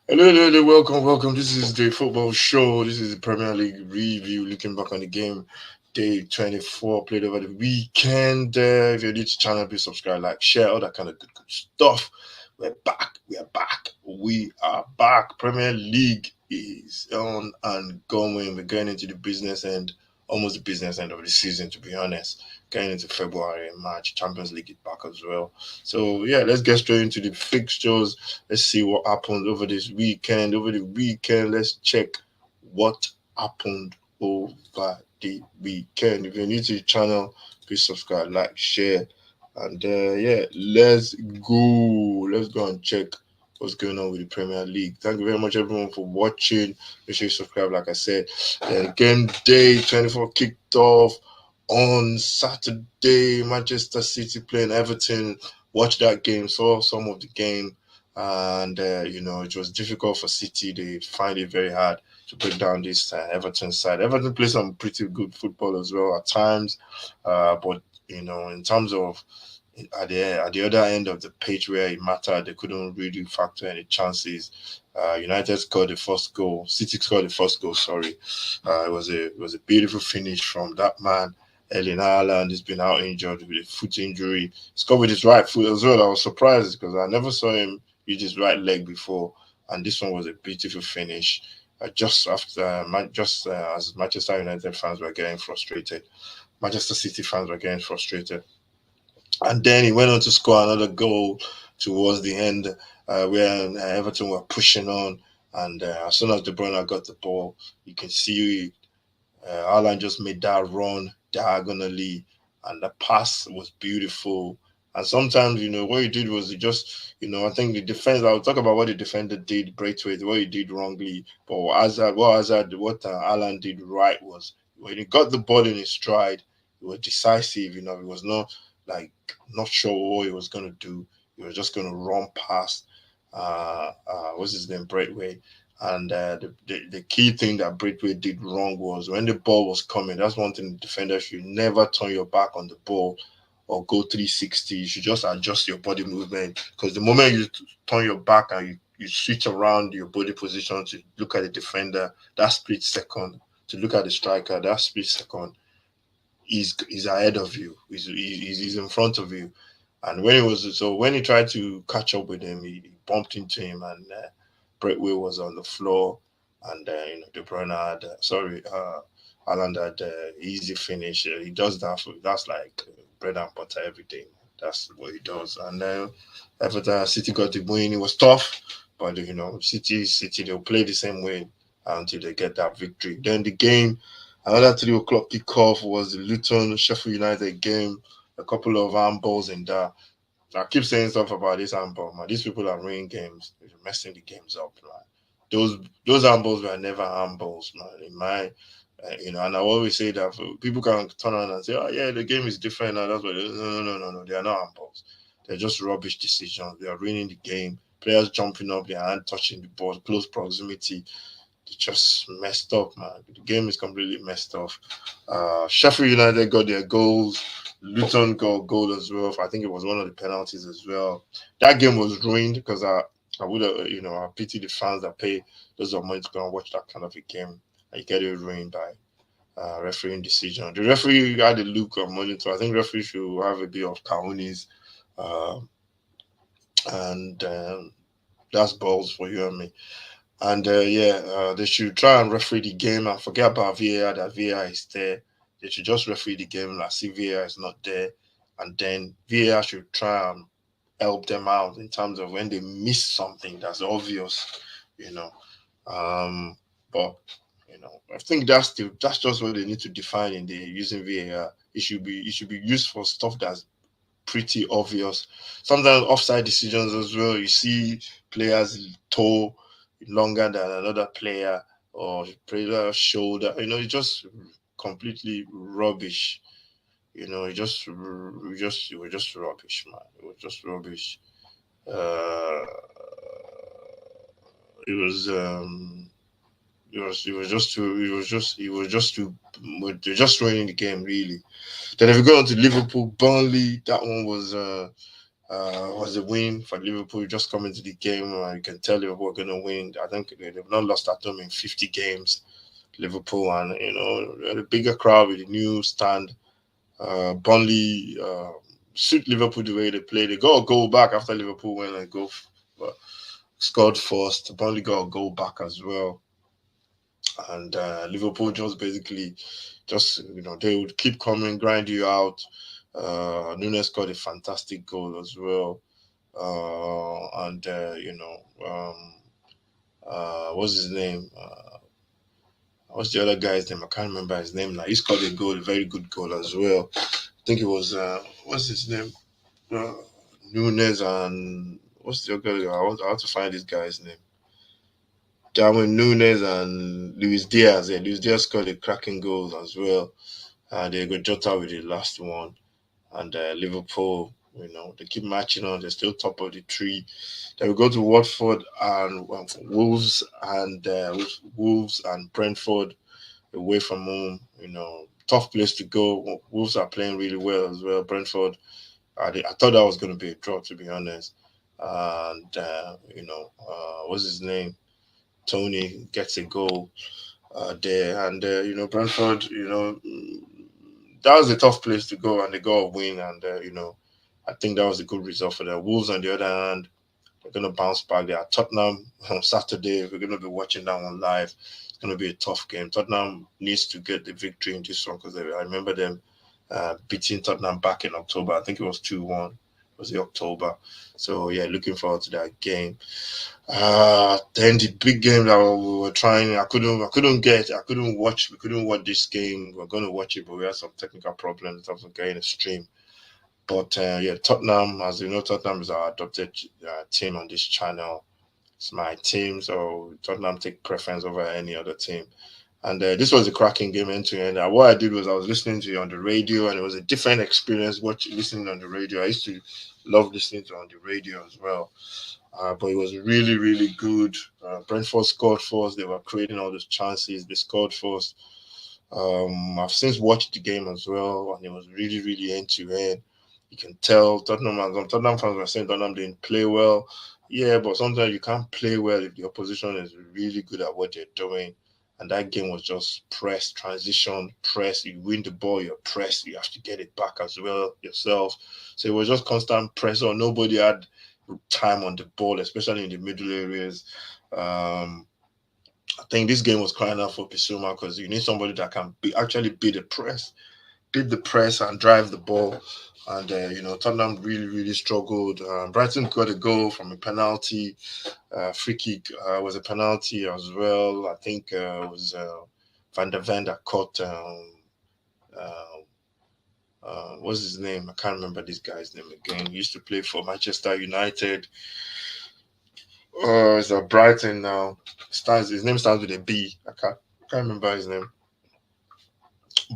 Hello, welcome. This is the football show. This is the Premier League review, looking back on the game, day 24, played over the weekend. If you're new to the channel, please subscribe, like, share, all that kind of good stuff. We are back. Premier League is on and going. We're going into the business end, almost the business end of the season, to be honest. Going into February and March, Champions League is back as well. So, yeah, let's get straight into the fixtures. Let's see what happened over this weekend. Over the weekend, let's check what happened over the weekend. If you're new to the channel, please subscribe, like, share, and yeah, let's go. Let's go and check what's going on with the Premier League. Thank you very much, everyone, for watching. Make sure you subscribe, like I said. Game day 24 kicked off on Saturday. Manchester City playing Everton. Watched that game, saw some of the game, and it was difficult for City. They find it very hard to break down this Everton side. Everton plays some pretty good football as well at times, but in terms of at the other end of the pitch where it mattered, they couldn't really factor any chances. United scored the first goal. City scored the first goal. Sorry, it was a beautiful finish from that man. Erling Haaland has been out injured with a foot injury. Scored with his right foot as well. I was surprised because I never saw him use his right leg before, and this one was a beautiful finish. As Manchester United fans were getting frustrated, Manchester City fans were getting frustrated. And then he went on to score another goal towards the end, where Everton were pushing on. And as soon as De Bruyne got the ball, you can see Haaland just made that run diagonally, and the pass was beautiful. And sometimes, what he did was he just, I think the defense. I'll talk about what the defender did, Braithwaite, what he did wrongly. But what Haaland did right was when he got the ball in his stride, he was decisive. He was like not sure what he was going to do. He was just going to run past. What's his name, Braithwaite. And the key thing that Braithwaite did wrong was when the ball was coming. That's one thing the defender should never turn your back on the ball or go 360. You should just adjust your body movement, because the moment you turn your back and you switch around your body position to look at the defender, that split second, to look at the striker, that split second, he's ahead of you. He's in front of you. And when he tried to catch up with him, he bumped into him, and Brentway was on the floor, and De Bruyne had Haaland had easy finish. He does that that's like bread and butter every day. That's what he does. And after City got the win, it was tough, but City they'll play the same way until they get that victory. Then the game, another 3 o'clock kickoff, was the Luton Sheffield United game. A couple of handballs in there. I keep saying stuff about this handball, man. These people are ruining games. They're messing the games up, man. Those handballs were never handballs, man. In my, and I always say that people can turn around and say, "Oh yeah, the game is different now." That's what. No. They are not handballs. They're just rubbish decisions. They are ruining the game. Players jumping up, their hand touching the ball, close proximity. They just messed up, man. The game is completely messed up. Sheffield United got their goals. Luton got a goal as well. I think it was one of the penalties as well. That game was ruined because I would have, I pity the fans that pay those of money to go and watch that kind of a game. And you get it ruined by refereeing decision. The referee had a look on monitor. I think referee should have a bit of cojones, uh, and that's balls for you and me. And they should try and referee the game and forget about VAR. That VAR is there. They should just referee the game like see VAR is not there, and then VAR should try and help them out in terms of when they miss something that's obvious, you know. But I think that's just what they need to define in the using VAR. It should be used for stuff that's pretty obvious. Sometimes offside decisions as well. You see players toe longer than another player, or player shoulder. It's just completely rubbish. It was just rubbish, man. It was just rubbish. Uh, it was they're just ruining the game really. Then if we go on to Liverpool, Burnley, that one was Was a win for Liverpool. Just coming to the game, you can tell Liverpool were going to win. I think they've not lost at home in 50 games. Liverpool, and they had a bigger crowd with a new stand. Burnley suit Liverpool the way they play. They got a goal back after Liverpool went and scored first. Burnley got a goal back as well, and Liverpool just basically they would keep coming, grind you out. Nunes scored a fantastic goal as well, and what's his name? What's the other guy's name? I can't remember his name now. He scored a goal, a very good goal as well. I think it was what's his name? Uh, Nunes and what's the other guy? I want to find this guy's name. Darwin Nunes and Luis Diaz. Yeah, Luis Diaz scored a cracking goal as well. Diego Jota with the last one. And Liverpool, they keep matching on. They're still top of the tree. Then we go to Watford and Wolves and Brentford away from home. Tough place to go. Wolves are playing really well as well. Brentford, I thought that was going to be a draw, to be honest. And what's his name? Tony gets a goal there, and Brentford, that was a tough place to go, and they got a win, and I think that was a good result for them. Wolves, on the other hand, they're going to bounce back. They are Tottenham on Saturday. We're going to be watching that one live. It's going to be a tough game. Tottenham needs to get the victory in this one because I remember them beating Tottenham back in October. I think it was 2-1. It was the October. So, yeah, looking forward to that game. Then the big game that we were trying, I couldn't watch. We couldn't watch this game. We were going to watch it, but we had some technical problems in terms of getting a stream. But Tottenham, as you know, Tottenham is our adopted team on this channel. It's my team, so Tottenham take preference over any other team. And this was a cracking game end to end. What I did was I was listening to it on the radio, and it was a different experience listening on the radio. I used to love listening to it on the radio as well. But it was really, really good. Brentford scored first. They were creating all those chances. They scored first. I've since watched the game as well, and it was really, really end to end. You can tell Tottenham fans were saying Tottenham didn't play well. Yeah, but sometimes you can't play well if the opposition is really good at what they're doing. And that game was just press, transition, press. You win the ball, you're pressed. You have to get it back as well yourself. So it was just constant pressure. Nobody had time on the ball, especially in the middle areas. I think this game was crying out for Bissouma because you need somebody that can actually beat the press and drive the ball. And Tottenham really, really struggled. Brighton got a goal from a penalty. Free kick was a penalty as well. I think it was Van der Ven that caught. What's his name? I can't remember this guy's name again. He used to play for Manchester United. It's a Brighton now. His name starts with a B. I can't remember his name.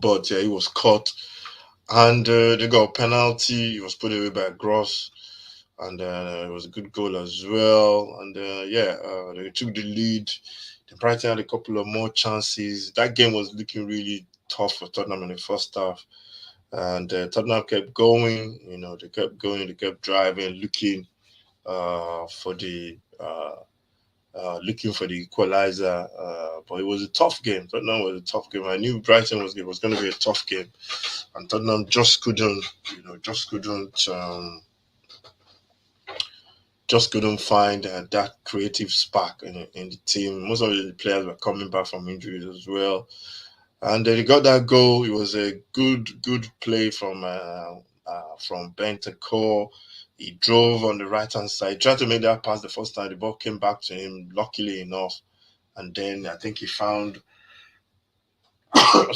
But yeah, he was caught. And they got a penalty. He was put away by Gross. And it was a good goal as well. And they took the lead. The Brighton had a couple of more chances. That game was looking really tough for Tottenham in the first half. And Tottenham kept going. They kept going. They kept driving, looking for the equalizer. But it was a tough game. Tottenham was a tough game. I knew Brighton was going to be a tough game, and Tottenham just couldn't find that creative spark in the team. Most of the players were coming back from injuries as well, and they got that goal. It was a good play from Bentancur. He drove on the right hand side, tried to make that pass the first time. The ball came back to him, luckily enough, and then I think he found, Pepe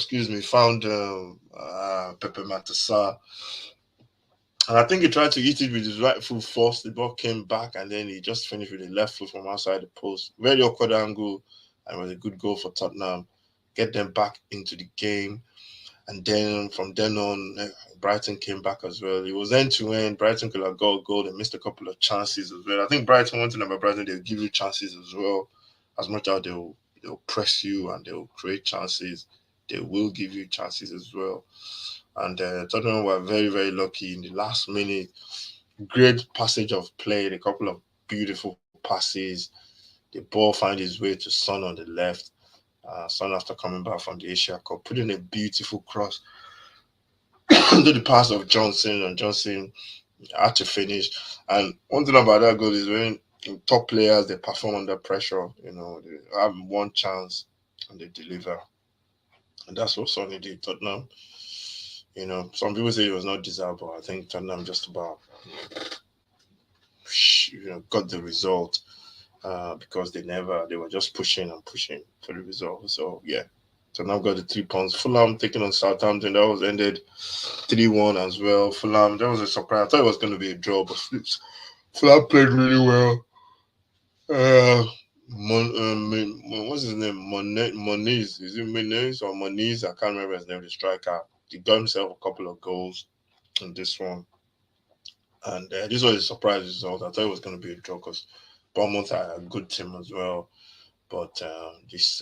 Matassa. And I think he tried to hit it with his right foot first. The ball came back, and then he just finished with the left foot from outside the post. Very awkward angle, and it was a good goal for Tottenham. Get them back into the game. And then from then on, Brighton came back as well. It was end to end. Brighton could have got a goal. They missed a couple of chances as well. I think Brighton, one thing about Brighton, they'll give you chances as well. As much as they'll press you and they'll create chances, they will give you chances as well. And Tottenham were very, very lucky in the last minute. Great passage of play, a couple of beautiful passes. The ball finds its way to Son on the left. Son, after coming back from the Asia Cup, put in a beautiful cross into the pass of Johnson, and Johnson had to finish. And one thing about that goal is when top players they perform under pressure, they have one chance and they deliver. And that's what Sonny did. Tottenham, some people say it was not deserved, but I think Tottenham just about got the result because they were just pushing and pushing for the result. So yeah, Tottenham got the 3 points. Fulham taking on Southampton, that was ended 3-1 as well. Fulham, that was a surprise. I thought it was going to be a draw, but Fulham played really well. What's his name? Moniz. Is it Moniz or Moniz? I can't remember his name. The striker. He got himself a couple of goals in this one, and this was a surprise result. I thought it was going to be a draw because Bournemouth are a good team as well. But this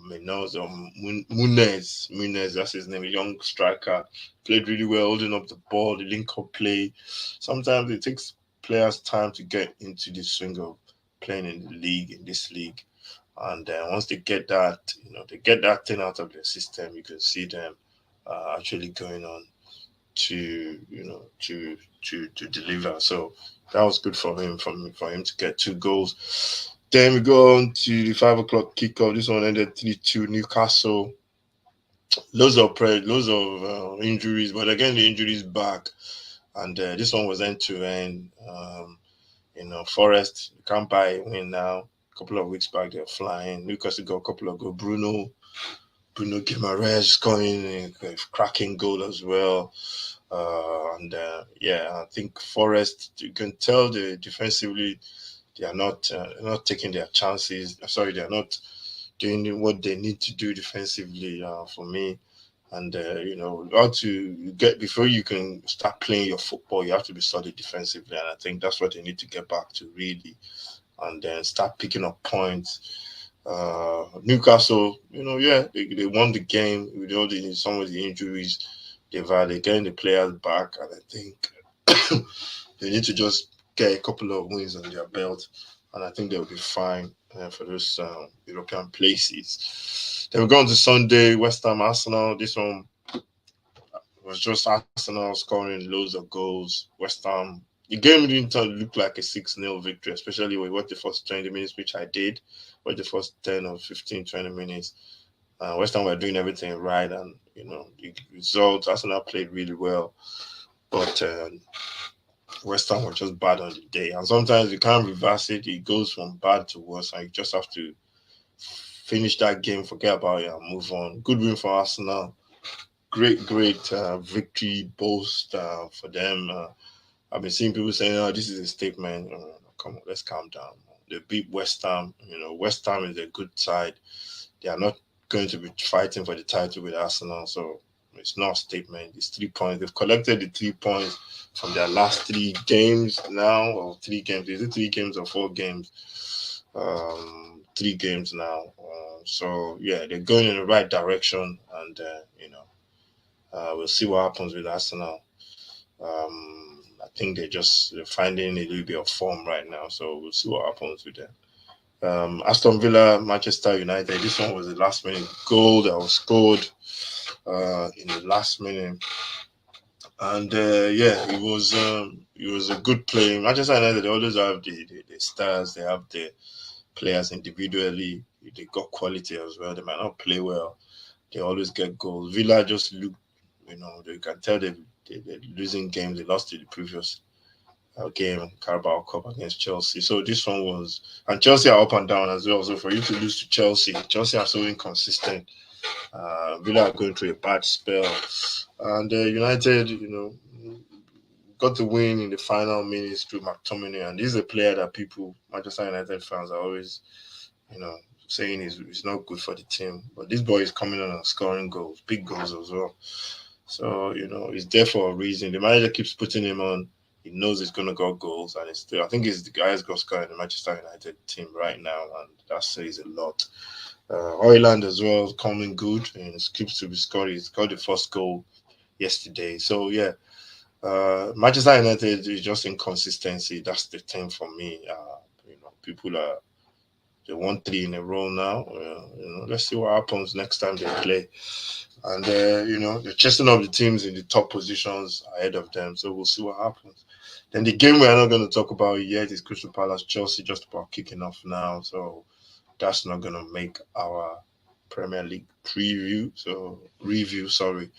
Munoz or Munez, that's his name, a young striker, played really well, holding up the ball, the link-up play. Sometimes it takes players time to get into the swing of playing in the league, in this league. And once they get that, they get that thing out of their system, you can see them actually going on to, to deliver. So that was good for him, for him to get 2 goals. Then we go on to the 5 o'clock kickoff. This one ended 3-2 Newcastle. Loads of injuries, but again the injuries back, and this one was end to end. Forest, you can't buy a win now. A couple of weeks back they're flying. Newcastle got a couple of goals. Bruno Guimaraes scoring a cracking goal as well. And I think Forest, you can tell they defensively they are not taking their chances. Sorry, they are not doing what they need to do defensively for me. And how to get before you can start playing your football, you have to be solid defensively, and I think that's what they need to get back to really, and then start picking up points. Newcastle, they won the game with some of the injuries they've had. They're getting the players back, and I think they need to just get a couple of wins on their belt, and I think they'll be fine for those European places. Then we go on to Sunday, West Ham Arsenal. This one was just Arsenal scoring loads of goals. West Ham. The game didn't look like a 6-0 victory, especially when we watched the first 20 minutes, which I did. Watch the first 10 or 15, 20 minutes. West Ham were doing everything right, and the results. Arsenal played really well, but West Ham were just bad on the day. And sometimes you can't reverse it. It goes from bad to worse, and you just have to finish that game, forget about it, and move on. Good win for Arsenal. Great victory boast for them. I've been seeing people saying, "Oh, this is a statement." Come on, let's calm down. They beat West Ham. West Ham is a good side. They are not going to be fighting for the title with Arsenal, so it's not a statement. It's 3 points. They've collected the 3 points from their last 3 games now, or 3 games. Is it 3 games or 4 games? 3 games now. So yeah, they're going in the right direction, and we'll see what happens with Arsenal. I think they're finding a little bit of form right now, so we'll see what happens with them. Aston Villa, Manchester United. This one was the last minute goal that was scored in the last minute, and it was a good play. Manchester United, they always have the stars. They have the players individually. They got quality as well. They might not play well. They always get goals. Villa just look, they can tell they're losing games. They lost to the previous game, Carabao Cup against Chelsea. So this one was, and Chelsea are up and down as well. So for you to lose to Chelsea are so inconsistent. Villa are going through a bad spell, and United, got the win in the final minutes through McTominay, and this is a player that Manchester United fans are always, saying is not good for the team. But this boy is coming on and scoring goals, big goals as well. So he's there for a reason. The manager keeps putting him on. He knows he's gonna go goals, and I think he's the highest goal scorer in the Manchester United team right now, and that says a lot. Hoyland as well coming good and keeps to be scoring. He got the first goal yesterday. So yeah, Manchester United is just inconsistency. That's the thing for me. People are they won three in a row now. Let's see what happens next time they play. And they're chasing up the teams in the top positions ahead of them. So we'll see what happens. Then the game we're not going to talk about yet is Crystal Palace Chelsea, just about kicking off now. So that's not going to make our Premier League preview. So review, sorry.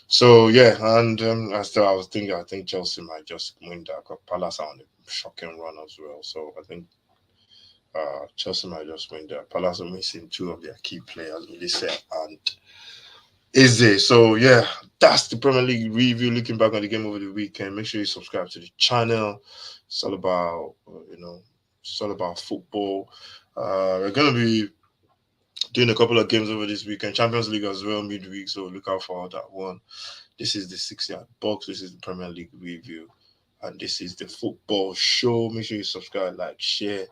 So yeah, and I was thinking, I think Chelsea might just win that. 'Cause Palace are on a shocking run as well. So I think Chelsea might just win that. Palace are missing two of their key players, Ulisse and Eze. So yeah, that's the Premier League review. Looking back on the game over the weekend, make sure you subscribe to the channel. It's all about it's all about football. We're gonna be doing a couple of games over this weekend, Champions League as well midweek. So look out for that one. This is the 6 yard box. This is the Premier League review, and this is the football show. Make sure you subscribe, like, share.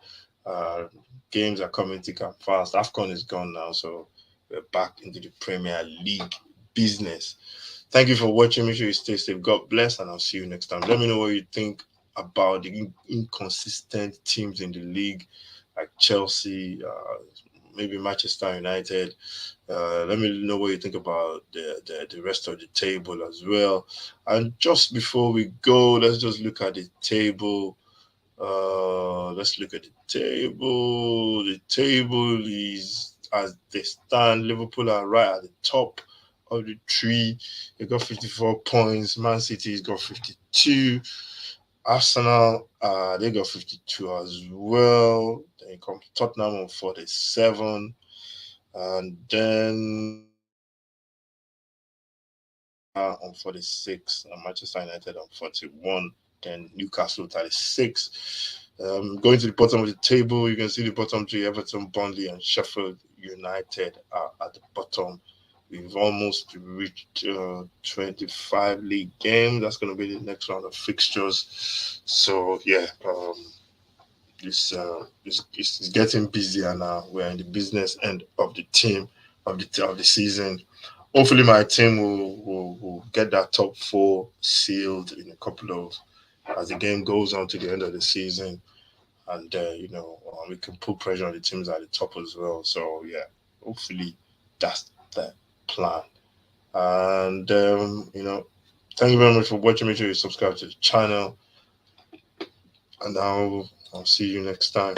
Uh, Games are coming thick and fast. AFCON is gone now, so we're back into the Premier League business. Thank you for watching. Make sure you stay safe. God bless, and I'll see you next time. Let me know what you think about the inconsistent teams in the league, like Chelsea, maybe Manchester United. Let me know what you think about the rest of the table as well. And just before we go, let's just look at the table. Let's look at the table. The table is as they stand. Liverpool are right at the top of the tree. They got 54 points. Man City's got 52. Arsenal, they got 52 as well. Then come Tottenham on 47. And then on 46, and Manchester United on 41, then Newcastle 36. Going to the bottom of the table, you can see the bottom three: Everton, Burnley, and Sheffield United are at the bottom. We've almost reached 25 league games. That's going to be the next round of fixtures. So yeah, it's getting busier now. We're in the business end of the team of the season. Hopefully, my team will get that top four sealed in a couple of as the game goes on to the end of the season, and we can put pressure on the teams at the top as well. So yeah, hopefully that's the plan. And thank you very much for watching. Make sure you subscribe to the channel, and I'll see you next time.